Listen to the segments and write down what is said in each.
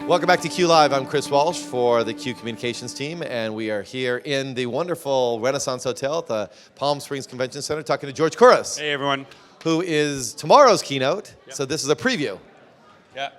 Welcome back to Q Live. I'm Chris Walsh for the Q Communications team, and we are here in the wonderful Renaissance Hotel at the Palm Springs Convention Center talking to George Couros. Hey, everyone. Who is tomorrow's keynote. Yep. So this is a preview. Yeah.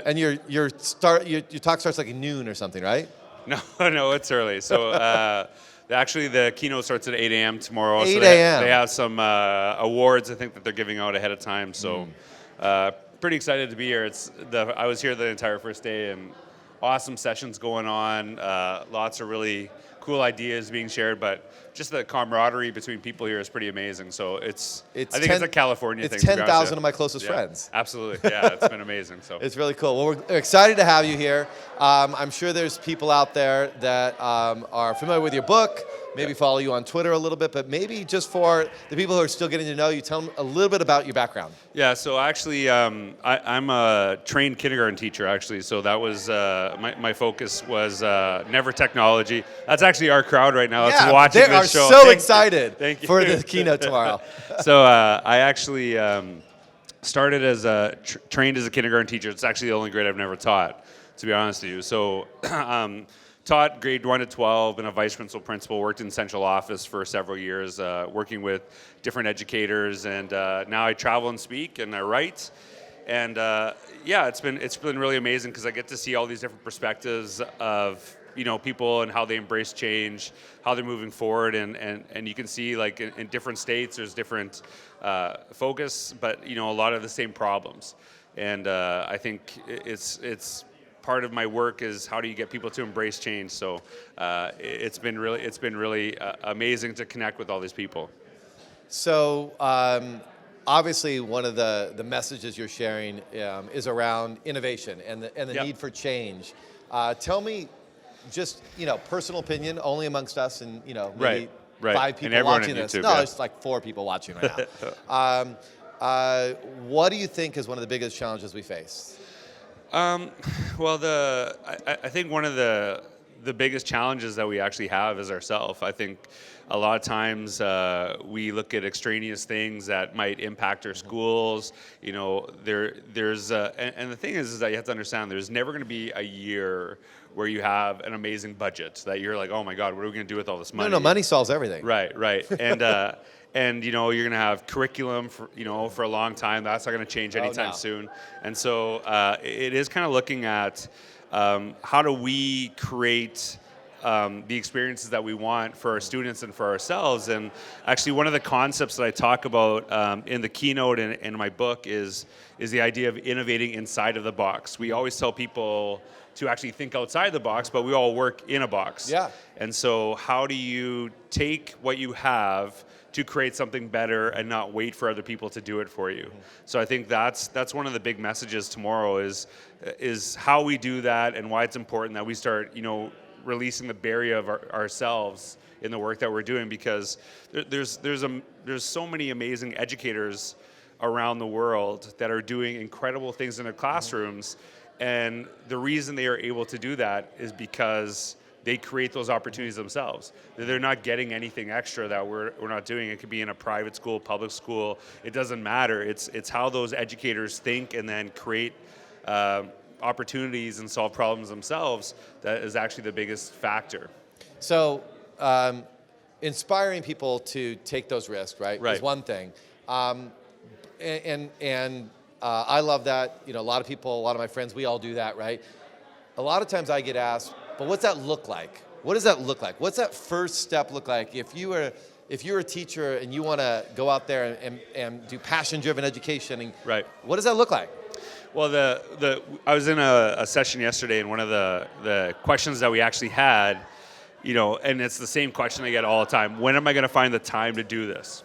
And your talk starts like at noon or something, right? No, it's early. So actually the keynote starts at 8 a.m. tomorrow. 8 so a.m. They have some awards, I think, that they're giving out ahead of time. So pretty excited to be here. I was here the entire first day, and awesome sessions going on. Lots of really cool ideas being shared, but just the camaraderie between people here is pretty amazing. So I think it's a California thing. It's 10,000 of my closest friends. Absolutely, yeah, it's been amazing. So it's really cool. Well, we're excited to have you here. I'm sure there's people out there that are familiar with your book, maybe follow you on Twitter a little bit, but maybe just for the people who are still getting to know you, tell them a little bit about your background. Yeah, so actually, I'm a trained kindergarten teacher, actually. So that was, my focus was never technology. That's actually our crowd right now. That's watching this show. They are so excited for the keynote tomorrow. So I actually started as trained as a kindergarten teacher. It's actually the only grade I've never taught, to be honest with you. So taught grade 1 to 12, been a vice principal, worked in central office for several years, working with different educators, and now I travel and speak and I write. And it's been really amazing because I get to see all these different perspectives of people and how they embrace change, how they're moving forward, and you can see like in different states there's different focus, but a lot of the same problems. And I think it's part of my work is how do you get people to embrace change. So it's been really amazing to connect with all these people. So obviously one of the messages you're sharing is around innovation and the need for change. Tell me, just personal opinion, only amongst us, and maybe right. 5 people and watching on this. YouTube, No, there's like 4 people watching right now. What do you think is one of the biggest challenges we face? Well, I think one of the biggest challenges that we actually have is ourselves. I think a lot of times we look at extraneous things that might impact our schools. There's and the thing is that you have to understand there's never going to be a year where you have an amazing budget that you're like, oh my God, what are we going to do with all this money? No, money solves everything. Right. And you're going to have curriculum for a long time. That's not going to change anytime soon. And so it is kind of looking at how do we create the experiences that we want for our students and for ourselves. And actually one of the concepts that I talk about in the keynote and in my book is the idea of innovating inside of the box. We always tell people to actually think outside the box, but we all work in a box. Yeah. And so how do you take what you have to create something better and not wait for other people to do it for you? So I think that's one of the big messages tomorrow is how we do that and why it's important that we start, releasing the barrier of ourselves in the work that we're doing, because there's so many amazing educators around the world that are doing incredible things in their classrooms. And the reason they are able to do that is because they create those opportunities themselves. They're not getting anything extra that we're not doing. It could be in a private school, public school. It doesn't matter. It's how those educators think and then create opportunities and solve problems themselves that is actually the biggest factor. So inspiring people to take those risks, right. is one thing. And I love that. A lot of people, a lot of my friends, we all do that, right? A lot of times I get asked, but what's that look like? What does that look like? What's that first step look like? If you're a teacher and you want to go out there and do passion-driven education, what does that look like? Well, I was in a session yesterday, and one of the questions that we actually had, and it's the same question I get all the time: when am I going to find the time to do this?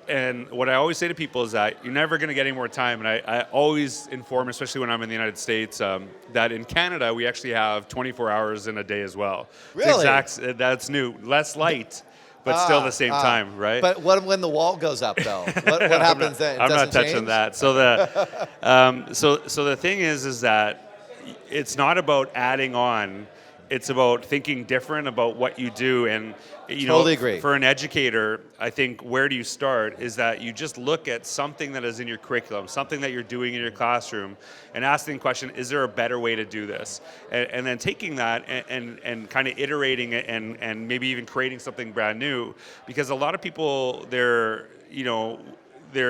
And what I always say to people is that you're never going to get any more time. And I always inform, especially when I'm in the United States, that in Canada, we actually have 24 hours in a day as well. Really? That's new. Less light, but still the same time, right? But what when the wall goes up, though? What happens then? I'm not touching that. So the thing is that it's not about adding on. it's about thinking different about what you do. And Totally agree. For an educator, I think where do you start is that you just look at something that is in your curriculum, something that you're doing in your classroom, and asking the question, is there a better way to do this? And then taking that and kind of iterating it and maybe even creating something brand new. Because a lot of people, they're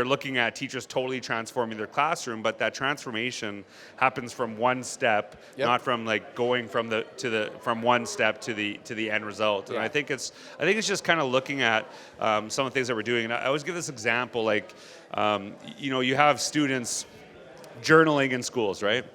looking at teachers totally transforming their classroom, but that transformation happens from one step, not from like going from one step to the end result. And I think it's just kind of looking at some of the things that we're doing. And I always give this example, like you have students journaling in schools, right?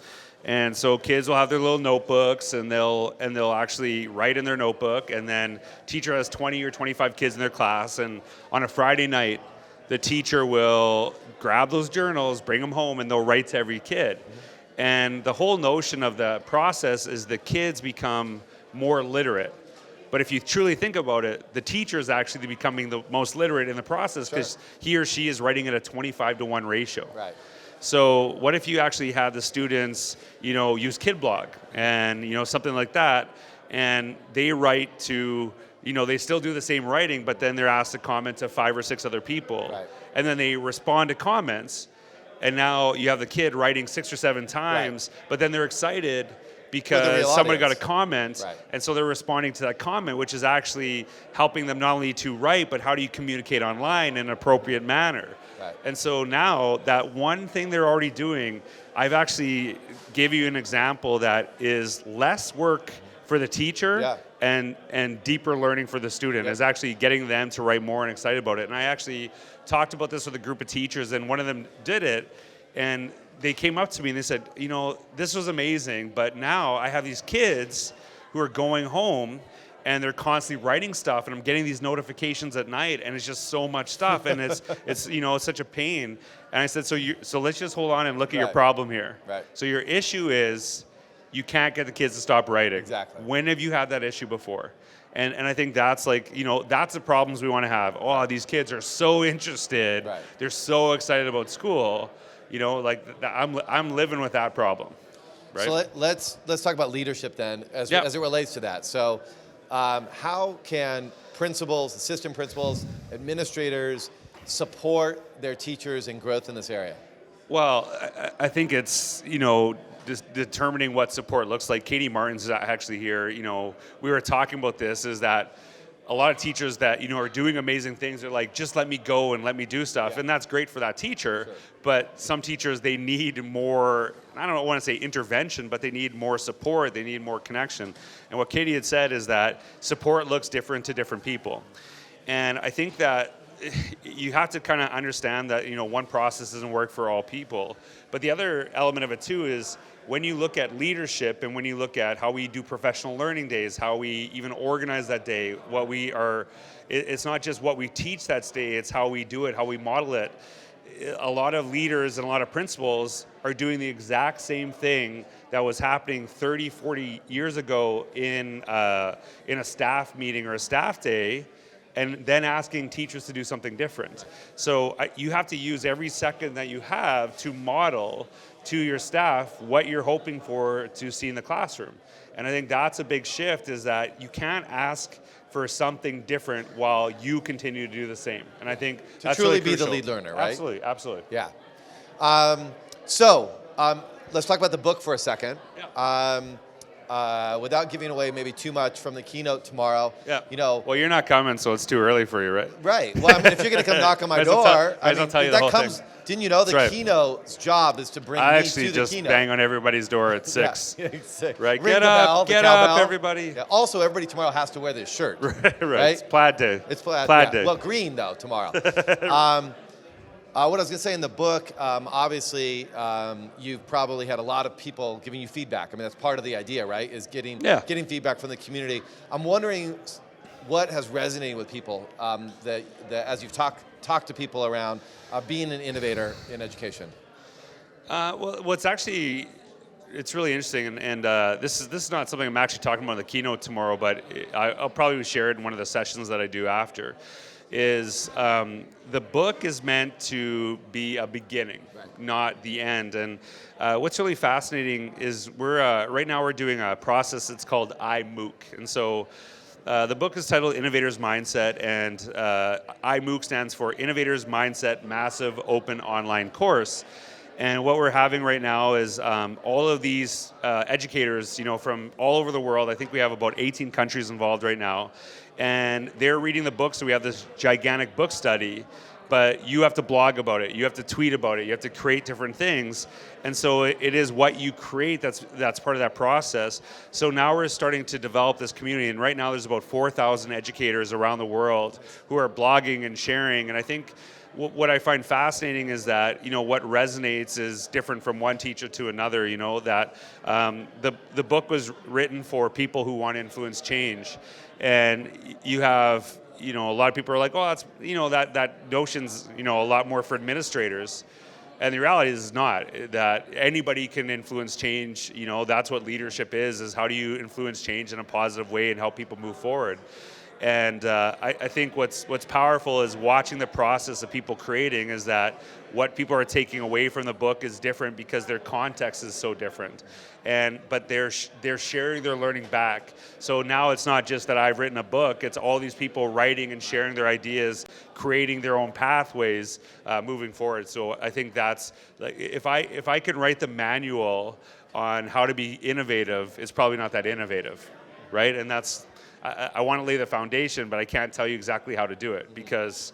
And so kids will have their little notebooks, and they'll actually write in their notebook, and then teacher has 20 or 25 kids in their class, and on a Friday night, the teacher will grab those journals, bring them home, and they'll write to every kid. And the whole notion of the process is the kids become more literate. But if you truly think about it, the teacher is actually becoming the most literate in the process because he or she is writing at a 25-to-1 ratio. Right. So what if you actually have the students, use KidBlog and, something like that, and they write to, they still do the same writing, but then they're asked to comment to 5 or 6 other people. Right. And then they respond to comments, and now you have the kid writing 6 or 7 times, but then they're excited because somebody got a comment, and so they're responding to that comment, which is actually helping them not only to write, but how do you communicate online in an appropriate manner. Right. And so now that one thing they're already doing, I've actually give you an example that is less work for the teacher and deeper learning for the student, is actually getting them to write more and excited about it. And I actually talked about this with a group of teachers, and one of them did it, and they came up to me and they said, this was amazing, but now I have these kids who are going home and they're constantly writing stuff, and I'm getting these notifications at night, and it's just so much stuff, and it's such a pain. And I said, so let's just hold on and look at your problem here. Right. So your issue is you can't get the kids to stop writing. Exactly. When have you had that issue before? And I think that's that's the problems we want to have. Oh, these kids are so interested. Right. They're so excited about school. I'm living with that problem. Right? So let's talk about leadership then, as it relates to that. So how can principals, assistant principals, administrators support their teachers in growth in this area? Well, I think it's, just determining what support looks like. Katie Martin's actually here. We were talking about this, is that a lot of teachers that, are doing amazing things are like, just let me go and let me do stuff. And that's great for that teacher. Sure. But some teachers, they need more, I don't want to say intervention, but they need more support. They need more connection. And what Katie had said is that support looks different to different people. And I think that you have to kind of understand that, one process doesn't work for all people. But the other element of it too is when you look at leadership and when you look at how we do professional learning days, how we even organize that day, it's not just what we teach that day, it's how we do it, how we model it. A lot of leaders and a lot of principals are doing the exact same thing that was happening 30, 40 years ago in a staff meeting or a staff day, and then asking teachers to do something different. So you have to use every second that you have to model to your staff what you're hoping for to see in the classroom. And I think that's a big shift, is that you can't ask for something different while you continue to do the same. And I think that's truly really be crucial. the lead learner, right? Absolutely. Yeah. Let's talk about the book for a second. Yeah. Without giving away maybe too much from the keynote tomorrow. Yeah. Well, you're not coming, so it's too early for you, right? Right. Well, if you're going to come knock on my door, I'll tell you the whole thing. Didn't you know the keynote's job is to bring me to the keynote? I actually just bang on everybody's door at 6. Yeah, 6. Right. Ring Get up, everybody. Yeah. Also, everybody tomorrow has to wear this shirt. Right. It's plaid day. It's plaid day. Well, green though tomorrow. What I was going to say in the book, obviously, you've probably had a lot of people giving you feedback. I mean, that's part of the idea, right? Is getting feedback from the community. I'm wondering what has resonated with people that as you've talked to people around being an innovator in education. It's really interesting, and this is not something I'm actually talking about in the keynote tomorrow, but I'll probably share it in one of the sessions that I do after. is the book is meant to be a beginning, not the end. And what's really fascinating is right now we're doing a process that's called iMOOC. And so the book is titled Innovator's Mindset, and iMOOC stands for Innovator's Mindset Massive Open Online Course. And what we're having right now is all of these educators, from all over the world. I think we have about 18 countries involved right now. And they're reading the book, so we have this gigantic book study, but you have to blog about it, you have to tweet about it, you have to create different things. And so it is what you create that's part of that process. So now we're starting to develop this community, and right now there's about 4,000 educators around the world who are blogging and sharing. And I think what I find fascinating is that, what resonates is different from one teacher to another, that the book was written for people who want to influence change. And you have, a lot of people are like, oh, that's, that notion's, a lot more for administrators. And the reality is not, that anybody can influence change. That's what leadership is how do you influence change in a positive way and help people move forward. And I think what's powerful is watching the process of people creating, is that what people are taking away from the book is different because their context is so different. But they're sharing their learning back. So now it's not just that I've written a book, it's all these people writing and sharing their ideas, creating their own pathways moving forward. So I think that's, like, if I could write the manual on how to be innovative, it's probably not that innovative, right? And that's, I want to lay the foundation, but I can't tell you exactly how to do it, because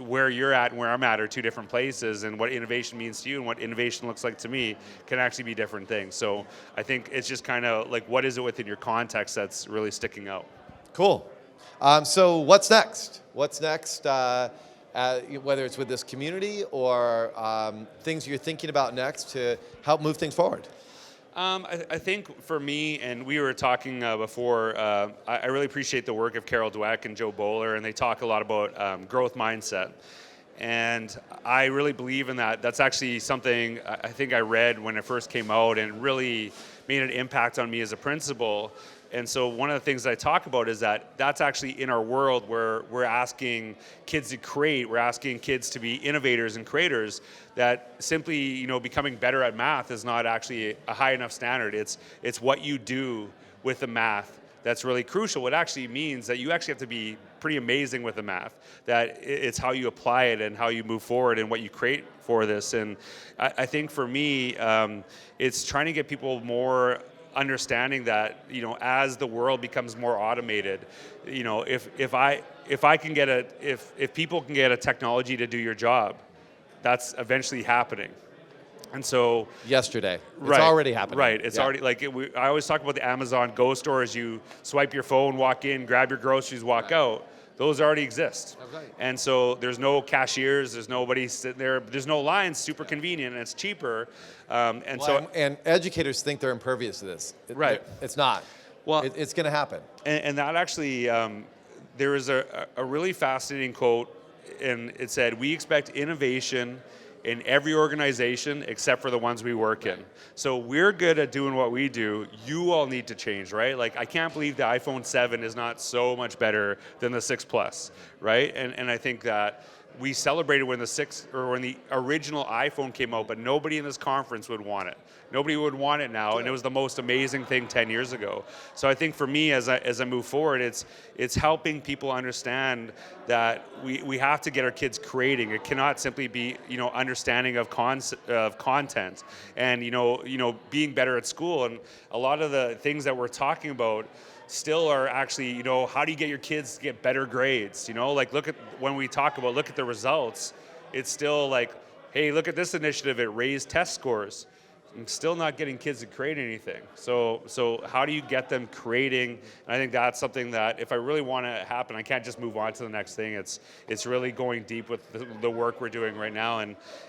where you're at and where I'm at are two different places, and what innovation means to you and what innovation looks like to me can actually be different things. So I think it's just kind of like, what is it within your context that's really sticking out? Cool. So what's next? What's next, whether it's with this community or things you're thinking about next to help move things forward? I think for me, and we were talking before, I really appreciate the work of Carol Dweck and Joe Bowler, and they talk a lot about growth mindset. And I really believe in that. That's actually something I think I read when it first came out and really made an impact on me as a principal. And so one of the things I talk about is that that's actually in our world where we're asking kids to create, we're asking kids to be innovators and creators, that simply, becoming better at math is not actually a high enough standard. It's what you do with the math that's really crucial. What actually means that you actually have to be pretty amazing with the math, that it's how you apply it and how you move forward and what you create for this. And I think for me, it's trying to get people more understanding that, as the world becomes more automated, if people can get a technology to do your job, that's eventually happening. And so yesterday, right, it's already happening. Right, it's already like I always talk about the Amazon Go stores. You swipe your phone, walk in, grab your groceries, walk out. Those already exist. Right. And so there's no cashiers, there's nobody sitting there, there's no lines, super convenient, and it's cheaper. And educators think they're impervious to this. Right. It's not. Well, it's going to happen. And that actually, there was a really fascinating quote, and it said, "We expect innovation in every organization except for the ones we work in." So we're good at doing what we do. You all need to change, right? Like, I can't believe the iPhone 7 is not so much better than the 6 Plus, right? And I think that we celebrated when the original iPhone came out, but nobody in this conference would want it. Nobody would want it now, and it was the most amazing thing 10 years ago. So I think for me, as I move forward, it's helping people understand that we have to get our kids creating. It cannot simply be understanding of content and being better at school. And a lot of the things that we're talking about still are actually, how do you get your kids to get better grades? Like, look at the results. It's still like, hey, look at this initiative, it raised test scores. I'm still not getting kids to create anything. So how do you get them creating? And I think that's something that if I really want to happen, I can't just move on to the next thing. It's really going deep with the work we're doing right now.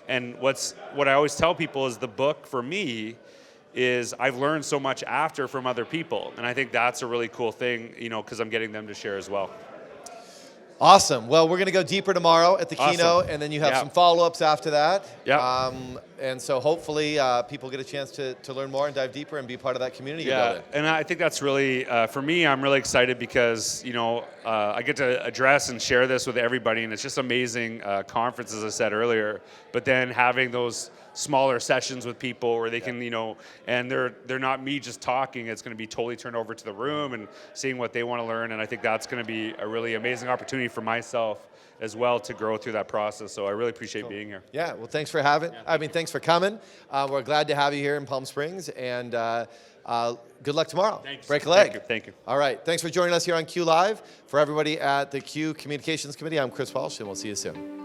And what I always tell people is the book for me is I've learned so much after from other people. And I think that's a really cool thing, because I'm getting them to share as well. Awesome. Well, we're going to go deeper tomorrow at the keynote, and then you have some follow-ups after that. Yeah. And so hopefully people get a chance to learn more and dive deeper and be part of that community you're building. And I think that's really, for me, I'm really excited because, I get to address and share this with everybody, and it's just amazing conference, as I said earlier. But then having those smaller sessions with people where they can, and they're not me just talking, it's going to be totally turned over to the room and seeing what they want to learn. And I think that's going to be a really amazing opportunity for myself as well to grow through that process. So I really appreciate being here. Yeah, well, thanks for thanks for coming. We're glad to have you here in Palm Springs, and good luck tomorrow. Thanks. Break a leg. Thank you. All right, thanks for joining us here on Q Live. For everybody at the Q Communications Committee, I'm Chris Walsh, and we'll see you soon.